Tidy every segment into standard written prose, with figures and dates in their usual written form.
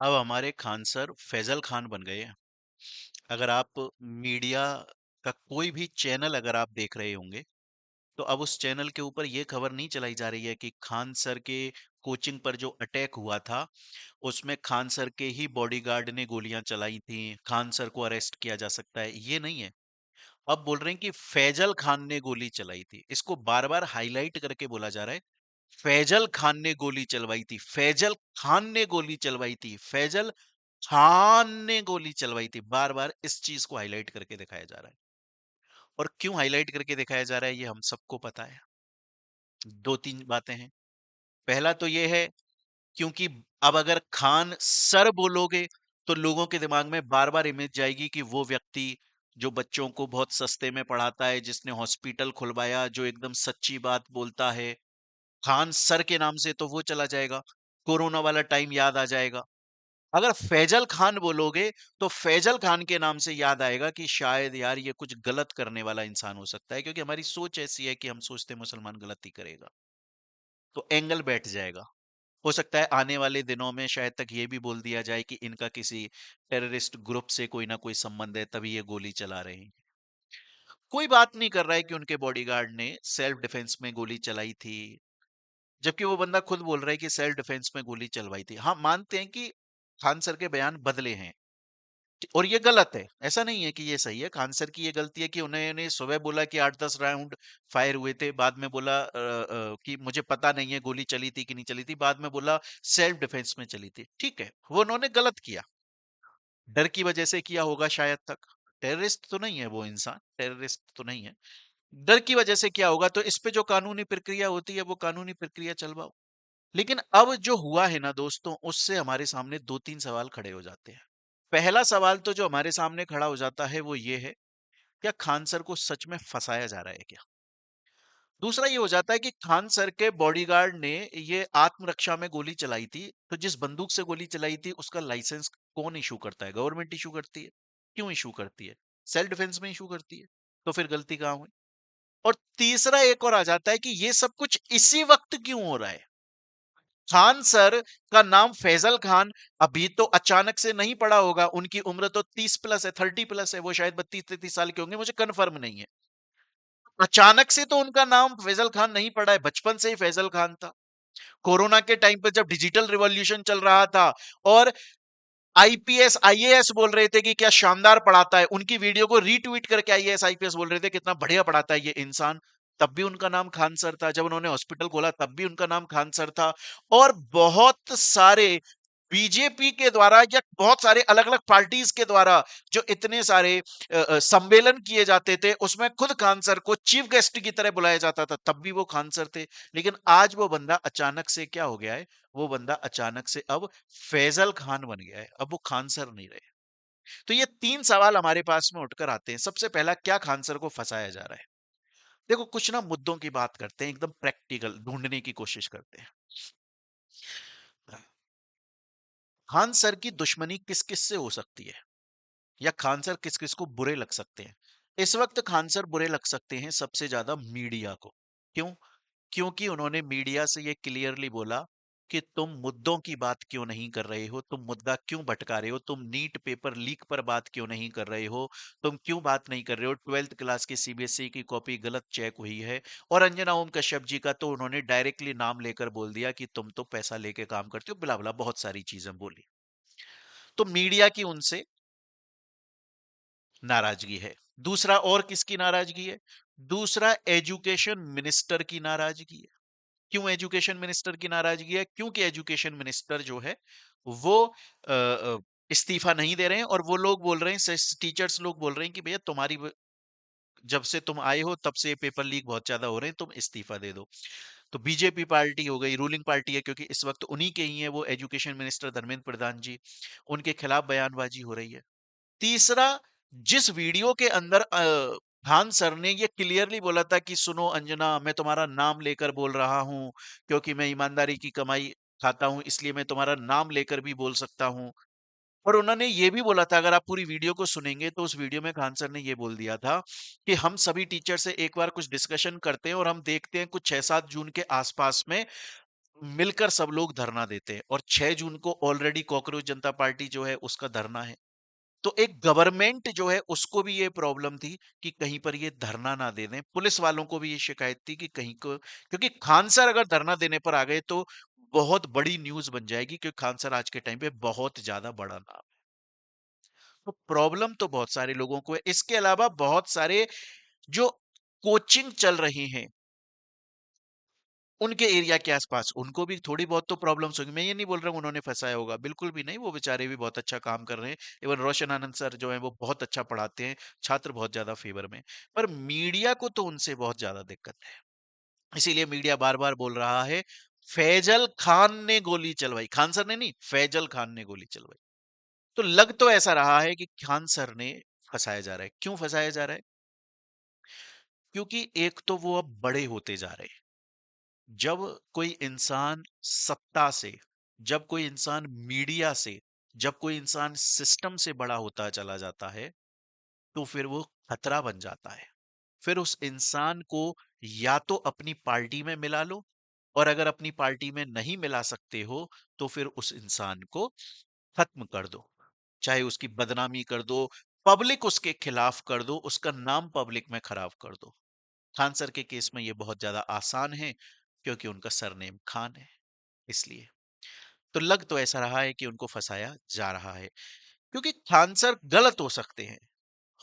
अब हमारे खान सर फैजल खान बन गए हैं। अगर आप मीडिया का कोई भी चैनल अगर आप देख रहे होंगे, तो अब उस चैनल के ऊपर ये खबर नहीं चलाई जा रही है कि खान सर के कोचिंग पर जो अटैक हुआ था, उसमें खान सर के ही बॉडीगार्ड ने गोलियां चलाई थी, खान सर को अरेस्ट किया जा सकता है, ये नहीं है। अब बोल रहे हैं कि फैजल खान ने गोली चलाई थी। इसको बार बार हाईलाइट करके बोला जा रहा है, फैजल खान ने गोली चलवाई थी, फैजल खान ने गोली चलवाई थी, फैजल खान ने गोली चलवाई थी। बार बार इस चीज को हाईलाइट करके दिखाया जा रहा है। और क्यों हाईलाइट करके दिखाया जा रहा है, ये हम सबको पता है। दो तीन बातें हैं। पहला तो ये है, क्योंकि अब अगर खान सर बोलोगे, तो लोगों के दिमाग में बार बार इमेज जाएगी कि वो व्यक्ति जो बच्चों को बहुत सस्ते में पढ़ाता है, जिसने हॉस्पिटल खुलवाया, जो एकदम सच्ची बात बोलता है, खान सर के नाम से तो वो चला जाएगा। कोरोना वाला टाइम याद आ जाएगा। अगर फैजल खान बोलोगे, तो फैजल खान के नाम से याद आएगा कि शायद यार ये कुछ गलत करने वाला इंसान हो सकता है, क्योंकि हमारी सोच ऐसी है कि हम सोचते हैं मुसलमान गलती करेगा, तो एंगल बैठ जाएगा। हो सकता है आने वाले दिनों में शायद तक ये भी बोल दिया जाए कि इनका किसी टेररिस्ट ग्रुप से कोई ना कोई संबंध है, तभी ये गोली चला रहे हैं। कोई बात नहीं कर रहा है कि उनके बॉडीगार्ड ने सेल्फ डिफेंस में गोली चलाई थी, जबकि वो बंदा खुद बोल रहा है कि सेल्फ डिफेंस में गोली चलवाई थी। हाँ, मानते हैं कि खान सर के बयान बदले हैं, और ये गलत है। ऐसा नहीं है कि ये सही है। खान सर की ये गलती है कि उन्होंने सुबह बोला कि 8-10 राउंड फायर हुए थे, बाद में बोला कि मुझे पता नहीं है गोली चली थी कि नहीं चली थी, बाद में बोला सेल्फ डिफेंस में चली थी। ठीक है, वो उन्होंने गलत किया, डर की वजह से किया होगा शायद तक। टेररिस्ट तो नहीं है वो इंसान, टेररिस्ट तो नहीं है। डर की वजह से क्या होगा, तो इस पे जो कानूनी प्रक्रिया होती है वो कानूनी प्रक्रिया चलवाओ। लेकिन अब जो हुआ है ना दोस्तों, उससे हमारे सामने दो तीन सवाल खड़े हो जाते हैं। पहला सवाल तो जो हमारे सामने खड़ा हो जाता है वो ये है, क्या खान सर को सच में फंसाया जा रहा है क्या? दूसरा ये हो जाता है कि खान सर के बॉडीगार्ड ने ये आत्मरक्षा में गोली चलाई थी, तो जिस बंदूक से गोली चलाई थी उसका लाइसेंस कौन इशू करता है? गवर्नमेंट इशू करती है। क्यों इशू करती है? सेल्फ डिफेंस में इशू करती है। तो फिर गलती कहां हुई? और तीसरा एक और आ जाता है कि ये सब कुछ इसी वक्त क्यों हो रहा है? खान सर का नाम फैजल खान अभी तो अचानक से नहीं पड़ा होगा। उनकी उम्र तो 30 प्लस है, 30 प्लस है। वो शायद 32-33 साल के होंगे, मुझे कंफर्म नहीं है। अचानक से तो उनका नाम फैजल खान नहीं पड़ा है, बचपन से ही फैजल खान था। कोरोना के टाइम पे जब डिजिटल रिवॉल्यूशन चल रहा था और आईपीएस आईएएस बोल रहे थे कि क्या शानदार पढ़ाता है, उनकी वीडियो को रीट्वीट करके आईएएस आईपीएस बोल रहे थे कितना बढ़िया पढ़ाता है ये इंसान, तब भी उनका नाम खान सर था। जब उन्होंने हॉस्पिटल खोला तब भी उनका नाम खान सर था। और बहुत सारे बीजेपी के द्वारा या बहुत सारे अलग अलग पार्टीज के द्वारा जो इतने सारे सम्मेलन किए जाते थे, उसमें खुद खान सर को चीफ गेस्ट की तरह बुलाया जाता था, तब भी वो खान सर थे। लेकिन आज वो बंदा अचानक से क्या हो गया है? वो बंदा अचानक से अब फैजल खान बन गया है, अब वो खान सर नहीं रहे। तो ये तीन सवाल हमारे पास में उठकर आते हैं। सबसे पहला, क्या खान सर को फंसाया जा रहा है? देखो, कुछ ना मुद्दों की बात करते हैं, एकदम प्रैक्टिकल ढूंढने की कोशिश करते हैं। खान सर की दुश्मनी किस किस से हो सकती है, या खान सर किस किस को बुरे लग सकते हैं? इस वक्त खान सर बुरे लग सकते हैं सबसे ज्यादा मीडिया को। क्यों? क्योंकि उन्होंने मीडिया से ये क्लियरली बोला कि तुम मुद्दों की बात क्यों नहीं कर रहे हो, तुम मुद्दा क्यों भटका रहे हो, तुम नीट पेपर लीक पर बात क्यों नहीं कर रहे हो, तुम क्यों बात नहीं कर रहे हो, 12th क्लास की सीबीएसई की कॉपी गलत चेक हुई है। और अंजना ओम कश्यप जी का तो उन्होंने डायरेक्टली नाम लेकर बोल दिया कि तुम तो पैसा लेके काम करते हो, बिला बिला बहुत सारी चीजें बोली। तो मीडिया की उनसे नाराजगी है। दूसरा और किसकी नाराजगी है? दूसरा एजुकेशन मिनिस्टर की नाराजगी है। क्यों एजुकेशन मिनिस्टर की नाराजगी है? क्योंकि एजुकेशन मिनिस्टर जो है वो इस्तीफा नहीं दे रहे हैं, और वो लोग बोल रहे हैं, टीचर्स लोग बोल रहे हैं कि भैया तुम्हारी जब से तुम आए हो तब से पेपर लीक बहुत ज्यादा हो रहे हैं, तुम इस्तीफा दे दो। तो बीजेपी पार्टी हो गई, रूलिंग पार्टी है, क्योंकि इस वक्त उन्हीं के ही है वो एजुकेशन मिनिस्टर धर्मेंद्र प्रधान जी, उनके खिलाफ बयानबाजी हो रही है। तीसरा, जिस वीडियो के अंदर खान सर ने ये क्लियरली बोला था कि सुनो अंजना, मैं तुम्हारा नाम लेकर बोल रहा हूं, क्योंकि मैं ईमानदारी की कमाई खाता हूं, इसलिए मैं तुम्हारा नाम लेकर भी बोल सकता हूं। और उन्होंने ये भी बोला था, अगर आप पूरी वीडियो को सुनेंगे तो उस वीडियो में खान सर ने ये बोल दिया था कि हम सभी टीचर से एक बार कुछ डिस्कशन करते हैं और हम देखते हैं कुछ 6-7 जून के आसपास में मिलकर सब लोग धरना देते हैं और 6 जून को ऑलरेडी कॉकरोच जनता पार्टी जो है उसका धरना है। तो एक गवर्नमेंट जो है उसको भी ये प्रॉब्लम थी कि कहीं पर ये धरना ना दे दें। पुलिस वालों को भी ये शिकायत थी कि कहीं को, क्योंकि खान सर अगर धरना देने पर आ गए तो बहुत बड़ी न्यूज़ बन जाएगी, क्योंकि खान सर आज के टाइम पे बहुत ज़्यादा बड़ा नाम है। तो प्रॉब्लम तो बहुत सारे लोगों को है। इसके अलावा बहुत सारे जो कोचिंग चल रही हैं उनके एरिया के आसपास, उनको भी थोड़ी बहुत तो प्रॉब्लम्स होंगी। मैं ये नहीं बोल रहा हूँ उन्होंने फंसाया होगा, बिल्कुल भी नहीं, वो बेचारे भी बहुत अच्छा काम कर रहे हैं। इवन रोशन आनंद सर जो हैं वो बहुत अच्छा पढ़ाते हैं, छात्र बहुत ज्यादा फेवर में। पर मीडिया को तो उनसे बहुत ज्यादा दिक्कत है। इसीलिए मीडिया बार बार बोल रहा है फैजल खान ने गोली चलवाई, खान सर ने नहीं, फैजल खान ने गोली चलवाई। तो लग तो ऐसा रहा है कि खान सर ने फंसाया जा रहा है। क्यों फंसाया जा रहा है? क्योंकि एक तो वो अब बड़े होते जा रहे हैं। जब कोई इंसान सत्ता से, जब कोई इंसान मीडिया से, जब कोई इंसान सिस्टम से बड़ा होता चला जाता है, तो फिर वो खतरा बन जाता है। फिर उस इंसान को या तो अपनी पार्टी में मिला लो, और अगर अपनी पार्टी में नहीं मिला सकते हो तो फिर उस इंसान को खत्म कर दो। चाहे उसकी बदनामी कर दो, पब्लिक उसके खिलाफ कर दो, उसका नाम पब्लिक में खराब कर दो। खान सर के केस में ये बहुत ज्यादा आसान है, क्योंकि उनका सरनेम खान है, इसलिए। तो लग तो ऐसा रहा है कि उनको फंसाया जा रहा है, क्योंकि खान सर गलत हो सकते हैं।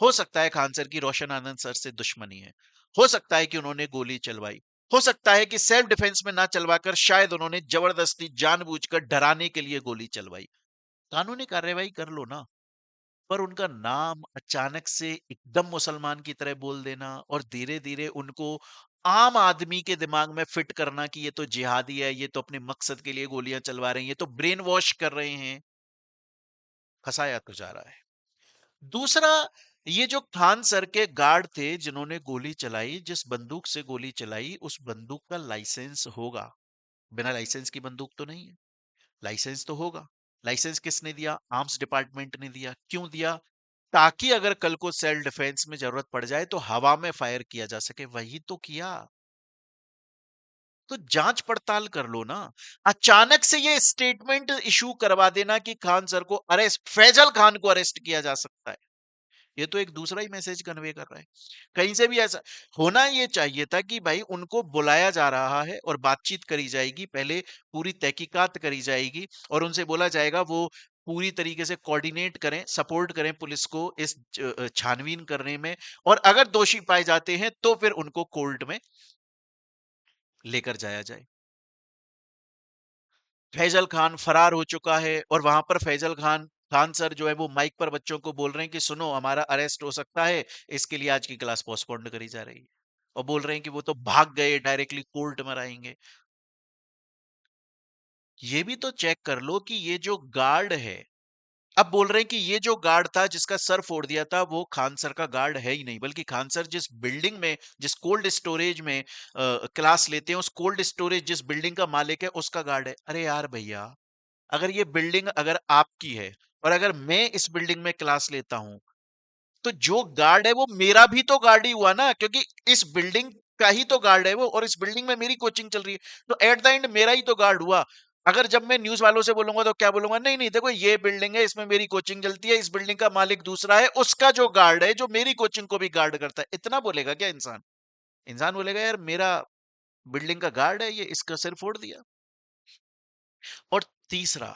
हो सकता है खान सर की रोशन आनंद सर से दुश्मनी है, हो सकता है कि उन्होंने गोली चलवाई, हो सकता है कि सेल्फ डिफेंस में ना चलवाकर शायद उन्होंने जबरदस्ती जानबूझकर डराने के लिए गोली चलवाई। कानूनी कार्रवाई कर लो ना। पर उनका नाम अचानक से एकदम मुसलमान की तरह बोल देना और धीरे धीरे उनको आम आदमी के दिमाग में फिट करना कि ये तो जिहादी है, ये तो अपने मकसद के लिए गोलियां चलवा रहे हैं, ये तो ब्रेन वॉश कर रहे हैं, फंसाया तो जा रहा है। दूसरा, ये जो खान सर के गार्ड थे जिन्होंने गोली चलाई, जिस बंदूक से गोली चलाई उस बंदूक का लाइसेंस होगा। बिना लाइसेंस की बंदूक तो नहीं है, लाइसेंस तो होगा। लाइसेंस किसने दिया? आर्म्स डिपार्टमेंट ने दिया। क्यों दिया? ताकि अगर कल को सेल्फ डिफेंस में जरूरत पड़ जाए तो हवा में फायर किया जा सके। वही तो किया। तो जांच पड़ताल कर लो ना। अचानक से ये स्टेटमेंट इशू करवा देना कि खान सर को अरेस्ट, फैजल खान को अरेस्ट किया जा सकता है, ये तो एक दूसरा ही मैसेज कन्वे कर रहा है। कहीं से भी ऐसा होना ये चाहिए था कि भाई उनको बुलाया जा रहा है और बातचीत करी जाएगी, पहले पूरी तहकीकात करी जाएगी और उनसे बोला जाएगा वो पूरी तरीके से कोऑर्डिनेट करें, सपोर्ट करें पुलिस को इस छानबीन करने में, और अगर दोषी पाए जाते हैं तो फिर उनको कोर्ट में लेकर जाया जाए। फैजल खान फरार हो चुका है और वहां पर फैजल खान खान सर जो है वो माइक पर बच्चों को बोल रहे हैं कि सुनो हमारा अरेस्ट हो सकता है, इसके लिए आज की क्लास पोस्टपोन्ड करी जा रही है। और बोल रहे हैं कि वो तो भाग गए, डायरेक्टली कोर्ट में रहेंगे। ये भी तो चेक कर लो कि ये जो गार्ड है, अब बोल रहे हैं कि ये जो गार्ड था जिसका सर फोड़ दिया था वो खान सर का गार्ड है ही नहीं, बल्कि खान सर जिस बिल्डिंग में, जिस कोल्ड स्टोरेज में क्लास लेते हैं, उस कोल्ड स्टोरेज जिस बिल्डिंग का मालिक है उसका गार्ड है। अरे यार भैया, अगर ये बिल्डिंग अगर आपकी है और अगर मैं इस बिल्डिंग में क्लास लेता हूं, तो जो गार्ड है वो मेरा भी तो गार्ड ही हुआ ना, क्योंकि इस बिल्डिंग का ही तो गार्ड है वो, और इस बिल्डिंग में मेरी कोचिंग चल रही है, तो एट द एंड मेरा ही तो गार्ड हुआ। अगर जब मैं न्यूज वालों से बोलूंगा तो क्या बोलूंगा? नहीं नहीं, देखो ये बिल्डिंग है, इसमें मेरी कोचिंग चलती है, इस बिल्डिंग का मालिक दूसरा है, उसका जो गार्ड है जो मेरी कोचिंग को भी गार्ड करता है। इतना बोलेगा क्या इंसान? इंसान बोलेगा यार मेरा बिल्डिंग का गार्ड है, ये इसका सिर फोड़ दिया। और तीसरा,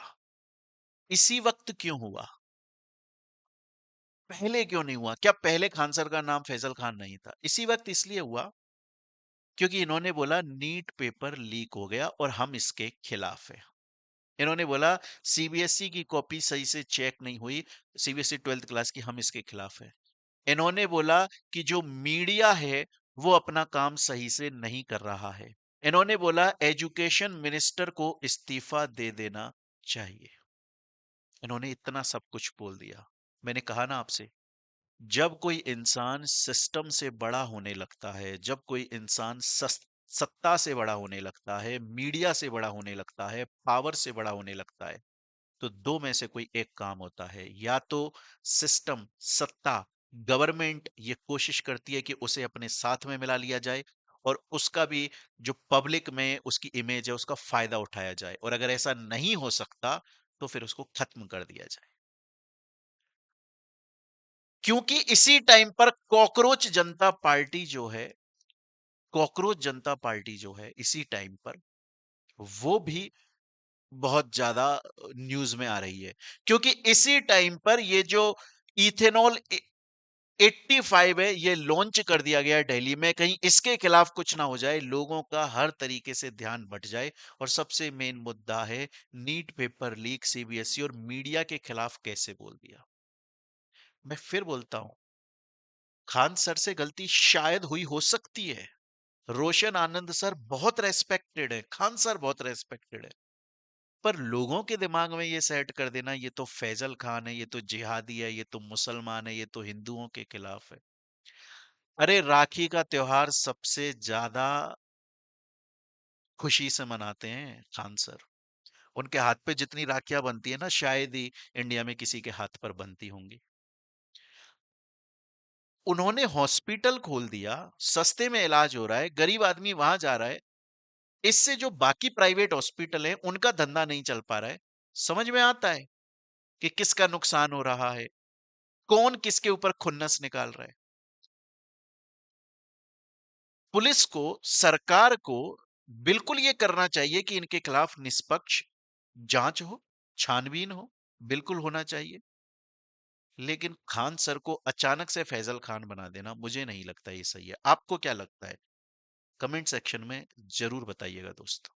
इसी वक्त क्यों हुआ? पहले क्यों नहीं हुआ? क्या पहले खान सर का नाम फैजल खान नहीं था? इसी वक्त इसलिए हुआ क्योंकि इन्होंने बोला नीट पेपर लीक हो गया और हम इसके खिलाफ हैं। इन्होंने बोला सीबीएसई की कॉपी सही से चेक नहीं हुई, सीबीएसई 12th क्लास की, हम इसके खिलाफ हैं। इन्होंने बोला कि जो मीडिया है वो अपना काम सही से नहीं कर रहा है। इन्होंने बोला एजुकेशन मिनिस्टर को इस्तीफा दे देना चाहिए। इन्होंने इतना सब कुछ बोल दिया। मैंने कहा ना आपसे, जब कोई इंसान सिस्टम से बड़ा होने लगता है, जब कोई इंसान सत्ता से बड़ा होने लगता है, मीडिया से बड़ा होने लगता है, पावर से बड़ा होने लगता है, तो दो में से कोई एक काम होता है। या तो सिस्टम, सत्ता, गवर्नमेंट ये कोशिश करती है कि उसे अपने साथ में मिला लिया जाए, और उसका भी जो पब्लिक में उसकी इमेज है उसका फायदा उठाया जाए, और अगर ऐसा नहीं हो सकता तो फिर उसको खत्म कर दिया जाए। क्योंकि इसी टाइम पर कॉकरोच जनता पार्टी जो है इसी टाइम पर वो भी बहुत ज्यादा न्यूज में आ रही है, क्योंकि इसी टाइम पर ये जो इथेनॉल 85 है ये लॉन्च कर दिया गया है दिल्ली में, कहीं इसके खिलाफ कुछ ना हो जाए, लोगों का हर तरीके से ध्यान बट जाए। और सबसे मेन मुद्दा है नीट पेपर लीक, सीबीएसई और मीडिया के खिलाफ कैसे बोल दिया। मैं फिर बोलता हूं, खान सर से गलती शायद हुई हो सकती है, रोशन आनंद सर बहुत रेस्पेक्टेड है, खान सर बहुत रेस्पेक्टेड है, पर लोगों के दिमाग में ये सेट कर देना ये तो फैजल खान है, ये तो जिहादी है, ये तो मुसलमान है, ये तो हिंदुओं के खिलाफ है। अरे राखी का त्योहार सबसे ज्यादा खुशी से मनाते हैं खान सर। उनके हाथ पे जितनी राखियां बनती है ना, शायद ही इंडिया में किसी के हाथ पर बनती होंगी। उन्होंने हॉस्पिटल खोल दिया, सस्ते में इलाज हो रहा है, गरीब आदमी वहां जा रहा है, इससे जो बाकी प्राइवेट हॉस्पिटल है उनका धंधा नहीं चल पा रहा है। समझ में आता है कि किसका नुकसान हो रहा है, कौन किसके ऊपर खुन्नस निकाल रहा है। पुलिस को, सरकार को बिल्कुल ये करना चाहिए कि इनके खिलाफ निष्पक्ष जांच हो, छानबीन हो, बिल्कुल होना चाहिए। लेकिन खान सर को अचानक से फैजल खान बना देना मुझे नहीं लगता ये सही है। आपको क्या लगता है? कमेंट सेक्शन में जरूर बताइएगा दोस्तों।